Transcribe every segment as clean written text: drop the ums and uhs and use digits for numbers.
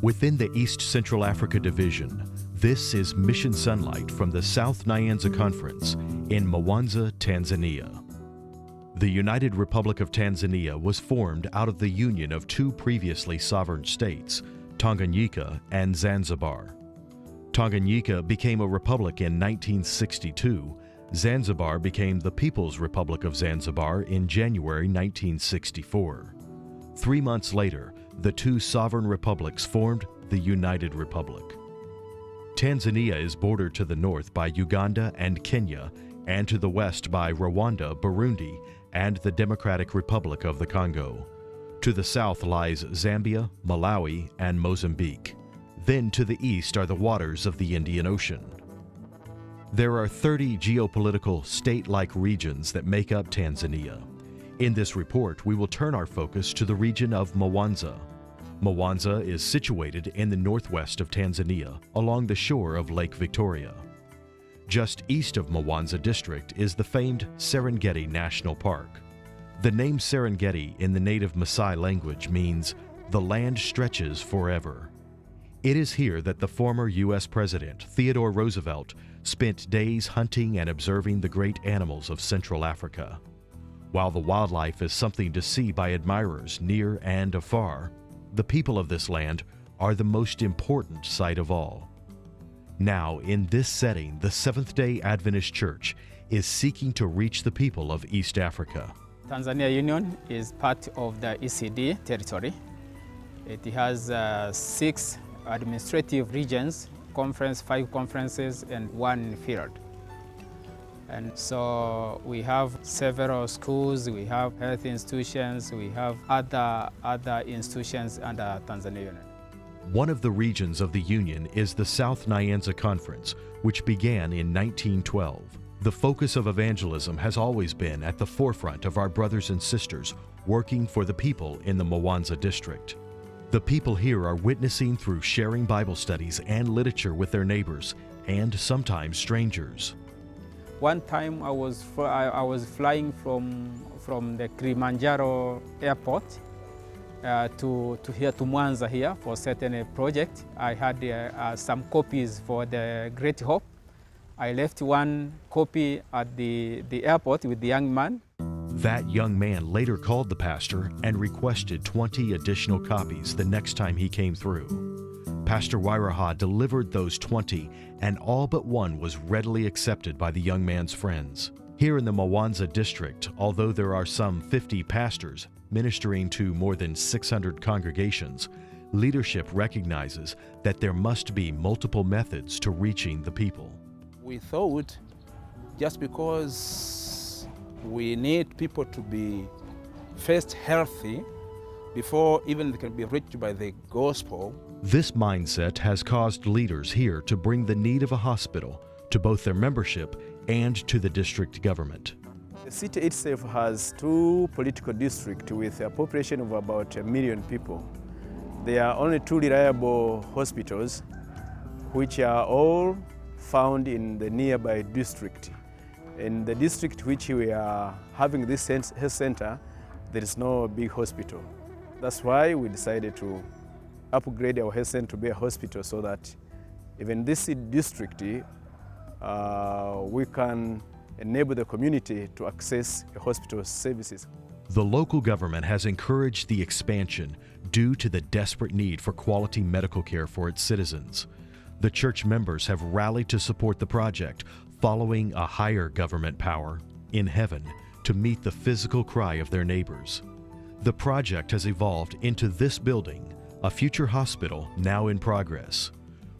Within the East Central Africa Division, this is Mission Sonlight from the South Nyanza Conference in Mwanza, Tanzania. The United Republic of Tanzania was formed out of the union of two previously sovereign states, Tanganyika and Zanzibar. Tanganyika became a republic in 1962. Zanzibar became the People's Republic of Zanzibar in January 1964. 3 months later, the two sovereign republics formed the United Republic. Tanzania is bordered to the north by Uganda and Kenya, and to the west by Rwanda, Burundi, and the Democratic Republic of the Congo. To the south lies Zambia, Malawi, and Mozambique. Then to the east are the waters of the Indian Ocean. There are 30 geopolitical state-like regions that make up Tanzania. In this report, we will turn our focus to the region of Mwanza. Mwanza is situated in the northwest of Tanzania, along the shore of Lake Victoria. Just east of Mwanza district is the famed Serengeti National Park. The name Serengeti in the native Maasai language means, "the land stretches forever." It is here that the former U.S. President Theodore Roosevelt spent days hunting and observing the great animals of Central Africa. While the wildlife is something to see by admirers near and afar, the people of this land are the most important sight of all. Now, in this setting, the Seventh-day Adventist Church is seeking to reach the people of East Africa. Tanzania Union is part of the ECD territory. It has 6 administrative regions, 5 conferences, and 1 field. And so we have several schools, we have health institutions, we have other institutions under Tanzania Union. One of the regions of the Union is the South Nyanza Conference, which began in 1912. The focus of evangelism has always been at the forefront of our brothers and sisters working for the people in the Mwanza district. The people here are witnessing through sharing Bible studies and literature with their neighbors and sometimes strangers. One time I was flying from the Kilimanjaro airport to Mwanza here for a certain project. I had some copies for the Great Hope. I left 1 copy at the airport with the young man. That young man later called the pastor and requested 20 additional copies the next time he came through. Pastor Wairaha delivered those 20, and all but 1 was readily accepted by the young man's friends. Here in the Mwanza district, although there are some 50 pastors ministering to more than 600 congregations, leadership recognizes that there must be multiple methods to reaching the people. We thought just because we need people to be first healthy before even they can be reached by the gospel. This mindset has caused leaders here to bring the need of a hospital to both their membership and to the district government. The city itself has 2 political districts with a population of about 1 million people. There are only 2 reliable hospitals, which are all found in the nearby district. In the district which we are having this health center, there is no big hospital. That's why we decided to upgrade our health center to be a hospital so that even this district, we can enable the community to access hospital services. The local government has encouraged the expansion due to the desperate need for quality medical care for its citizens. The church members have rallied to support the project, following a higher government power in heaven to meet the physical cry of their neighbors. The project has evolved into this building, a future hospital now in progress.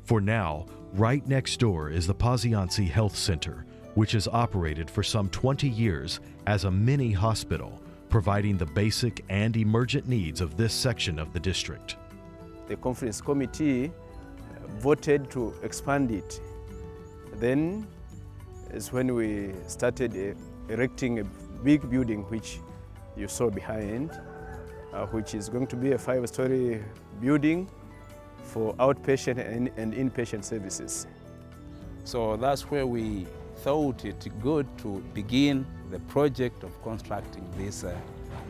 For now, right next door is the Paziansi Health Center, which has operated for some 20 years as a mini hospital, providing the basic and emergent needs of this section of the district. The conference committee voted to expand it. Then is when we started erecting a big building which you saw behind, which is going to be a 5-story building for outpatient and inpatient services. So that's where we thought it good to begin the project of constructing this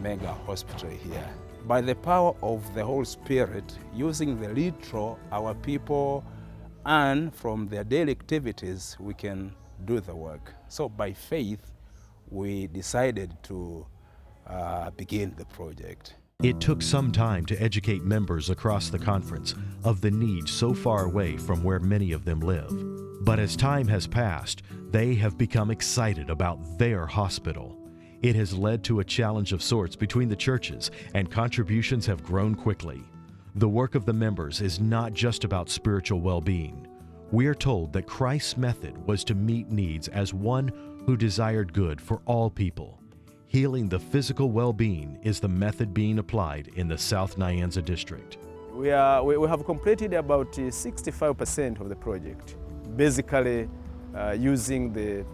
mega hospital here. by the power of the Holy Spirit, using the literal, our people, and from their daily activities, we can do the work. So by faith, we decided to begin the project. It took some time to educate members across the conference of the need so far away from where many of them live. But as time has passed, they have become excited about their hospital. It has led to a challenge of sorts between the churches, and contributions have grown quickly. The work of the members is not just about spiritual well-being. We are told that Christ's method was to meet needs as one who desired good for all people. Healing the physical well-being is the method being applied in the South Nyanza district. We have completed about 65% of the project, basically using the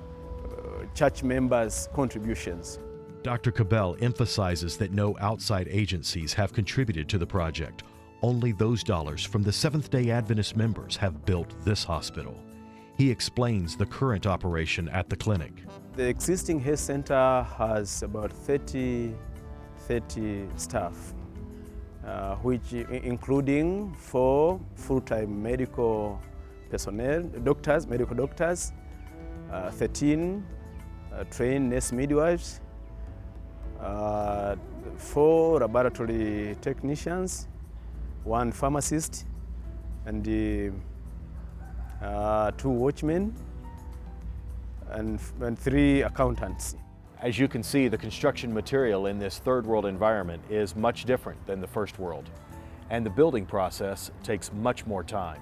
church members' contributions. Dr. Cabell emphasizes that no outside agencies have contributed to the project. Only those dollars from the Seventh-day Adventist members have built this hospital. He explains the current operation at the clinic. The existing health center has about 30 staff, which including 4 full-time medical personnel, medical doctors, 13 trained nurse midwives, 4 laboratory technicians, 1 pharmacist, and 2 watchmen, and 3 accountants. As you can see, the construction material in this third world environment is much different than the first world, and the building process takes much more time.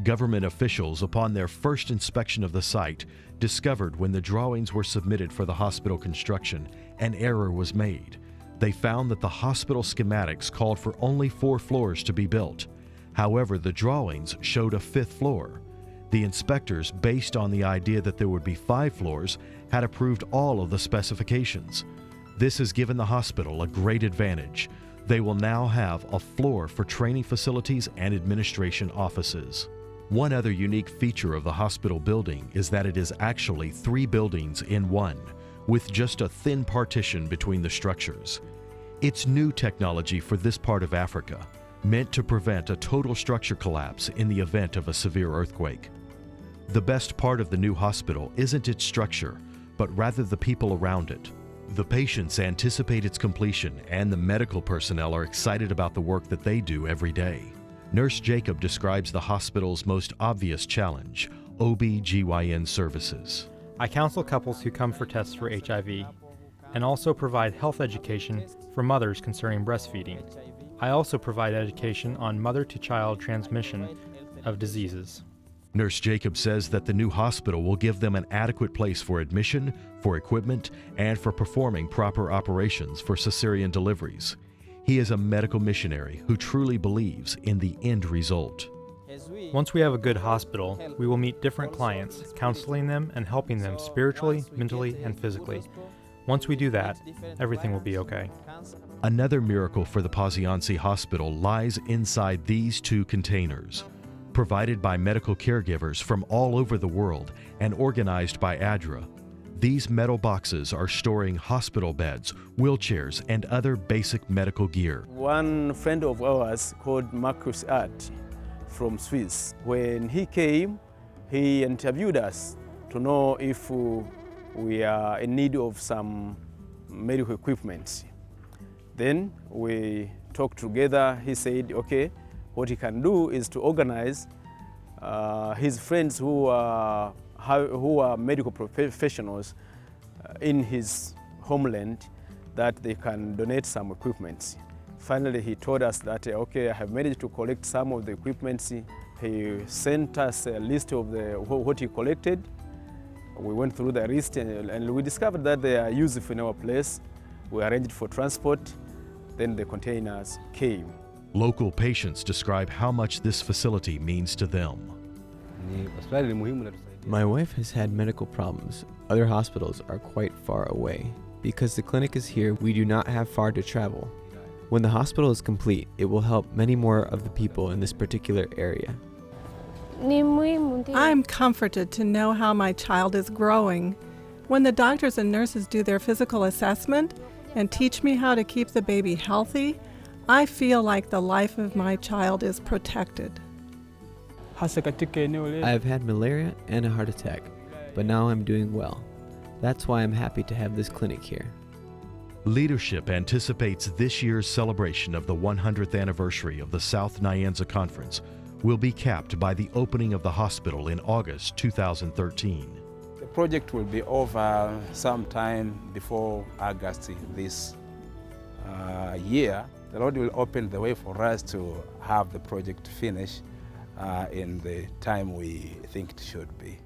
Government officials, upon their first inspection of the site, discovered when the drawings were submitted for the hospital construction, an error was made. They found that the hospital schematics called for only 4 floors to be built. However, the drawings showed a 5th floor. The inspectors, based on the idea that there would be 5 floors, had approved all of the specifications. This has given the hospital a great advantage. They will now have a floor for training facilities and administration offices. One other unique feature of the hospital building is that it is actually 3 buildings in one, with just a thin partition between the structures. It's new technology for this part of Africa, meant to prevent a total structure collapse in the event of a severe earthquake. The best part of the new hospital isn't its structure, but rather the people around it. The patients anticipate its completion, and the medical personnel are excited about the work that they do every day. Nurse Jacob describes the hospital's most obvious challenge: OB/GYN services. I counsel couples who come for tests for HIV, and also provide health education for mothers concerning breastfeeding. I also provide education on mother-to-child transmission of diseases. Nurse Jacob says that the new hospital will give them an adequate place for admission, for equipment, and for performing proper operations for cesarean deliveries. He is a medical missionary who truly believes in the end result. Once we have a good hospital, we will meet different clients, counseling them and helping them spiritually, mentally, and physically. Once we do that, everything will be okay. Another miracle for the Paziansi Hospital lies inside these 2 containers. Provided by medical caregivers from all over the world and organized by ADRA, these metal boxes are storing hospital beds, wheelchairs, and other basic medical gear. One friend of ours called Marcus Art from Swiss, when he came, he interviewed us to know if we are in need of some medical equipment. Then we talked together. He said, okay, what he can do is to organize his friends who are medical professionals in his homeland, that they can donate some equipment. Finally, he told us that, okay, I have managed to collect some of the equipment. He sent us a list of what he collected. We went through the list and we discovered that they are useful in our place. We arranged for transport, then the containers came. Local patients describe how much this facility means to them. My wife has had medical problems. Other hospitals are quite far away. Because the clinic is here, we do not have far to travel. When the hospital is complete, it will help many more of the people in this particular area. I'm comforted to know how my child is growing. When the doctors and nurses do their physical assessment and teach me how to keep the baby healthy, I feel like the life of my child is protected. I have had malaria and a heart attack, but now I'm doing well. That's why I'm happy to have this clinic here. Leadership anticipates this year's celebration of the 100th anniversary of the South Nyanza Conference will be capped by the opening of the hospital in August 2013. The project will be over sometime before August this year. The Lord will open the way for us to have the project finished in the time we think it should be.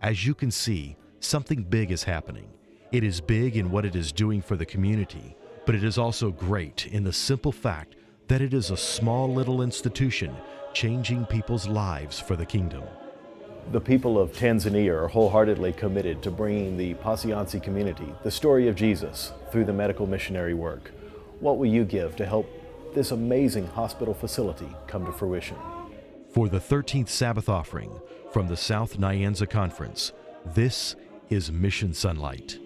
As you can see, something big is happening. It is big in what it is doing for the community, but it is also great in the simple fact that it is a small little institution changing people's lives for the kingdom. The people of Tanzania are wholeheartedly committed to bringing the Pasiansi community the story of Jesus through the medical missionary work. What will you give to help this amazing hospital facility come to fruition? For the 13th Sabbath offering from the South Nyanza Conference, this is Mission Sonlight.